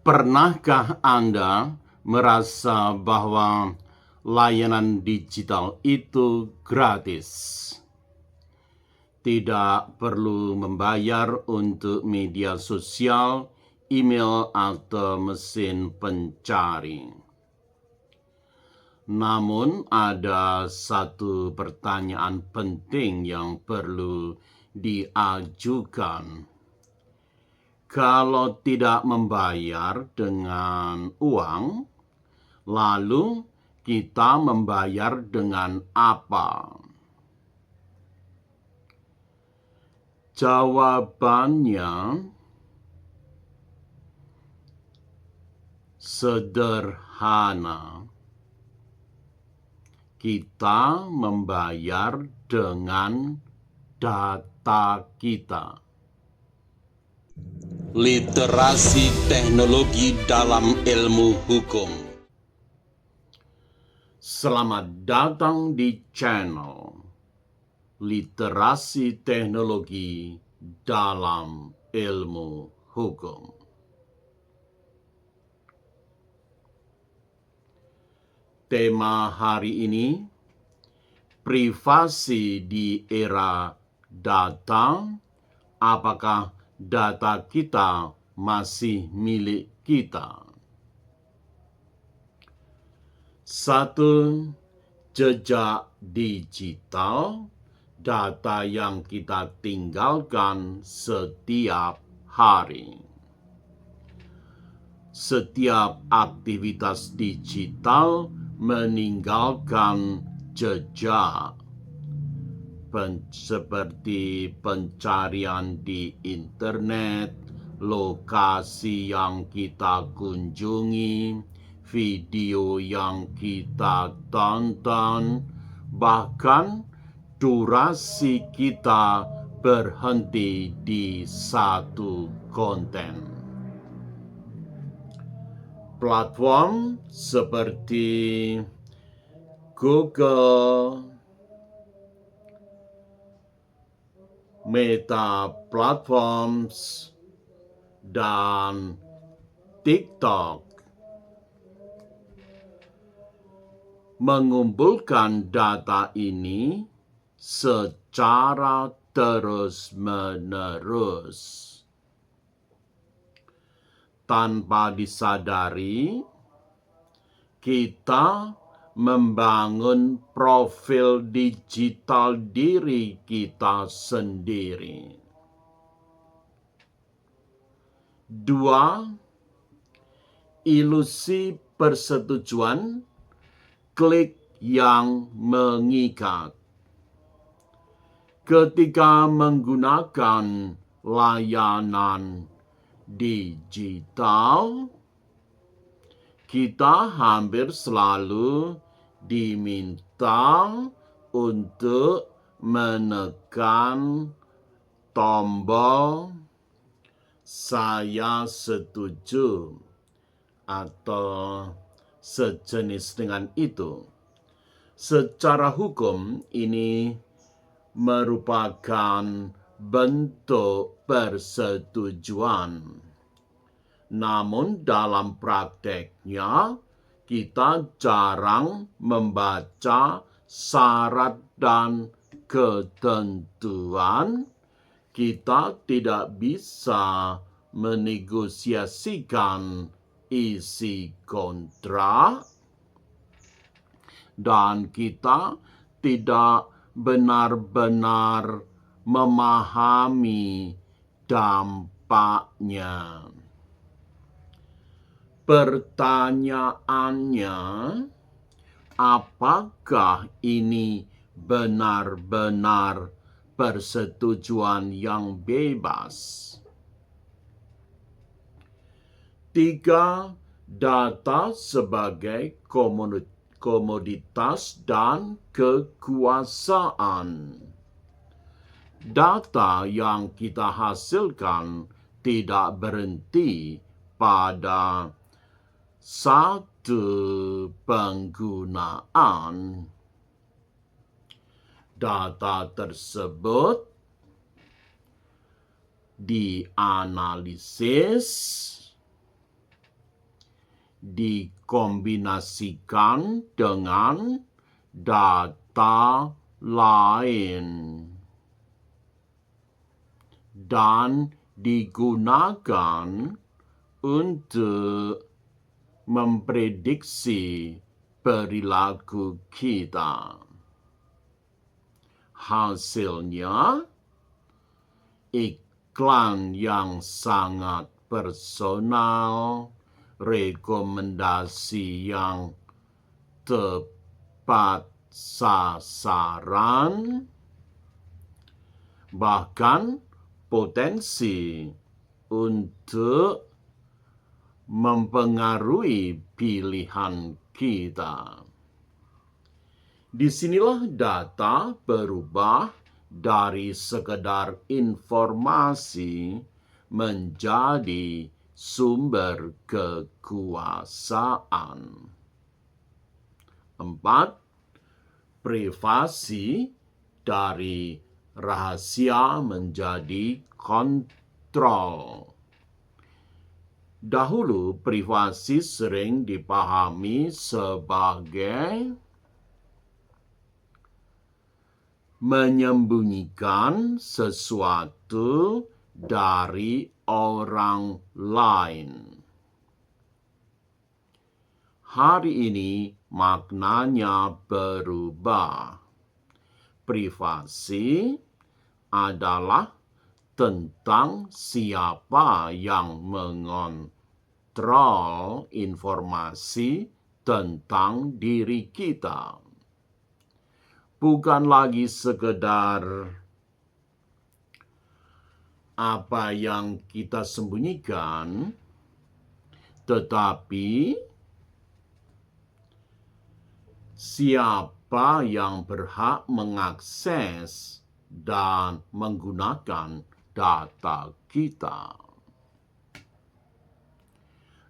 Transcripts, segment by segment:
Pernahkah Anda merasa bahwa layanan digital itu gratis? Tidak perlu membayar untuk media sosial, email, atau mesin pencari. Namun ada satu pertanyaan penting yang perlu diajukan. Kalau tidak membayar dengan uang, lalu kita membayar dengan apa? Jawabannya sederhana. Kita membayar dengan data kita. Literasi teknologi dalam ilmu hukum. Selamat datang di channel Literasi Teknologi dalam Ilmu Hukum. Tema hari ini, privasi di era data. Apakah data kita masih milik kita? 1. Jejak digital, data yang kita tinggalkan setiap hari. Setiap aktivitas digital meninggalkan jejak, seperti pencarian di internet, lokasi yang kita kunjungi, video yang kita tonton, bahkan durasi kita berhenti di satu konten. Platform seperti Google, Meta Platforms, dan TikTok mengumpulkan data ini secara terus-menerus. Tanpa disadari, kita membangun profil digital diri kita sendiri. 2. Ilusi persetujuan, klik yang mengikat. Ketika menggunakan layanan digital, kita hampir selalu diminta untuk menekan tombol "saya setuju" atau sejenis dengan itu. Secara hukum, ini merupakan bentuk persetujuan. Namun dalam prakteknya, kita jarang membaca syarat dan ketentuan. Kita tidak bisa menegosiasikan isi kontrak, dan kita tidak benar-benar memahami dampaknya. Pertanyaannya, apakah ini benar-benar persetujuan yang bebas? 3. Data sebagai komoditas dan kekuasaan. Data yang kita hasilkan tidak berhenti pada satu penggunaan. Data tersebut dianalisis, dikombinasikan dengan data lain dan digunakan untuk memprediksi perilaku kita. Hasilnya, iklan yang sangat personal, rekomendasi yang tepat sasaran, bahkan potensi untuk mempengaruhi pilihan kita. Disinilah data berubah dari sekedar informasi menjadi sumber kekuasaan. 4. Privasi dari rahasia menjadi kontrol. Dahulu, privasi sering dipahami sebagai menyembunyikan sesuatu dari orang lain. Hari ini maknanya berubah. Privasi adalah tentang siapa yang mengontrol informasi tentang diri kita. Bukan lagi sekedar apa yang kita sembunyikan, tetapi siapa yang berhak mengakses dan menggunakan data kita.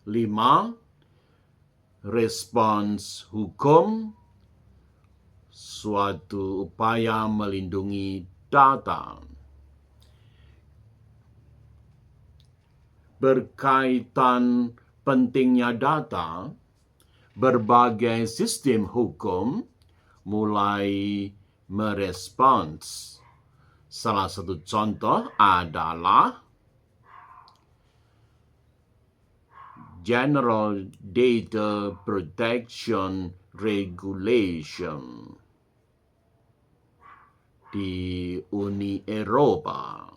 5. Respons hukum, suatu upaya melindungi data. Berkaitan pentingnya data, berbagai sistem hukum mulai merespons. Salah satu contoh adalah General Data Protection Regulation di Uni Eropa.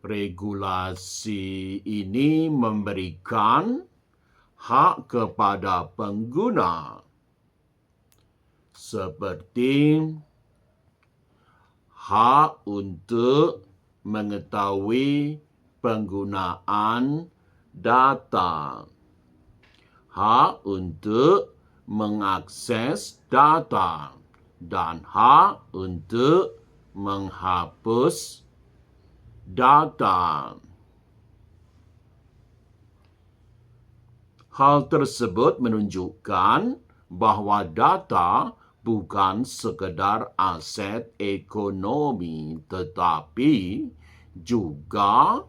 Regulasi ini memberikan hak kepada pengguna seperti hak untuk mengetahui penggunaan data, hak untuk mengakses data, dan hak untuk menghapus data. Hal tersebut menunjukkan bahwa data bukan sekedar aset ekonomi, tetapi juga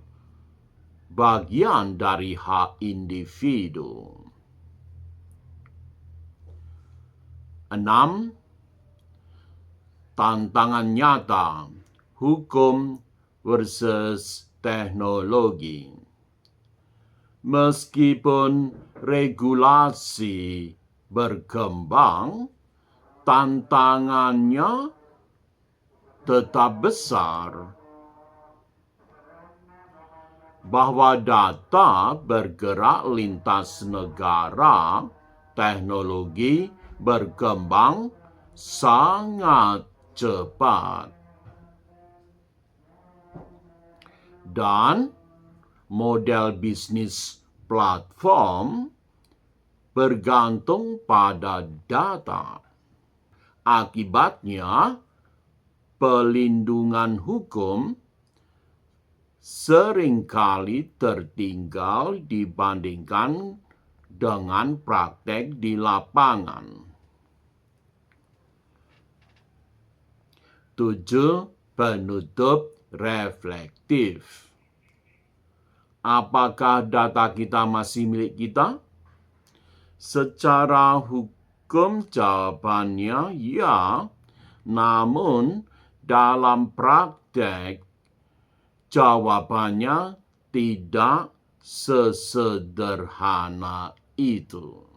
bagian dari hak individu. 6. Tantangan nyata, hukum versus teknologi. Meskipun regulasi berkembang, tantangannya tetap besar. Bahwa data bergerak lintas negara, teknologi berkembang sangat cepat. Dan model bisnis platform bergantung pada data. Akibatnya, pelindungan hukum seringkali tertinggal dibandingkan dengan praktek di lapangan. 7. Penutup reflektif. Apakah data kita masih milik kita? Secara hukum jawabannya ya, namun dalam praktek jawabannya tidak sesederhana itu.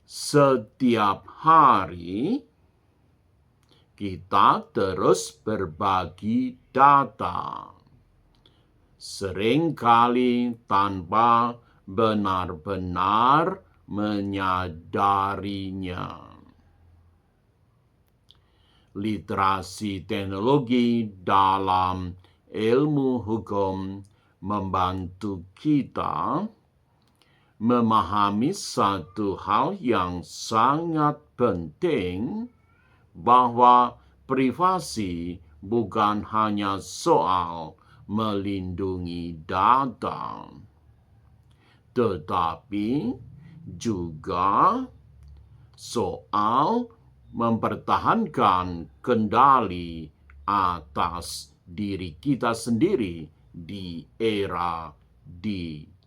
Setiap hari kita terus berbagi data, seringkali tanpa benar-benar menyadarinya. Literasi teknologi dalam ilmu hukum membantu kita memahami satu hal yang sangat penting, bahwa privasi bukan hanya soal melindungi data, tetapi juga soal mempertahankan kendali atas diri kita sendiri di era digital.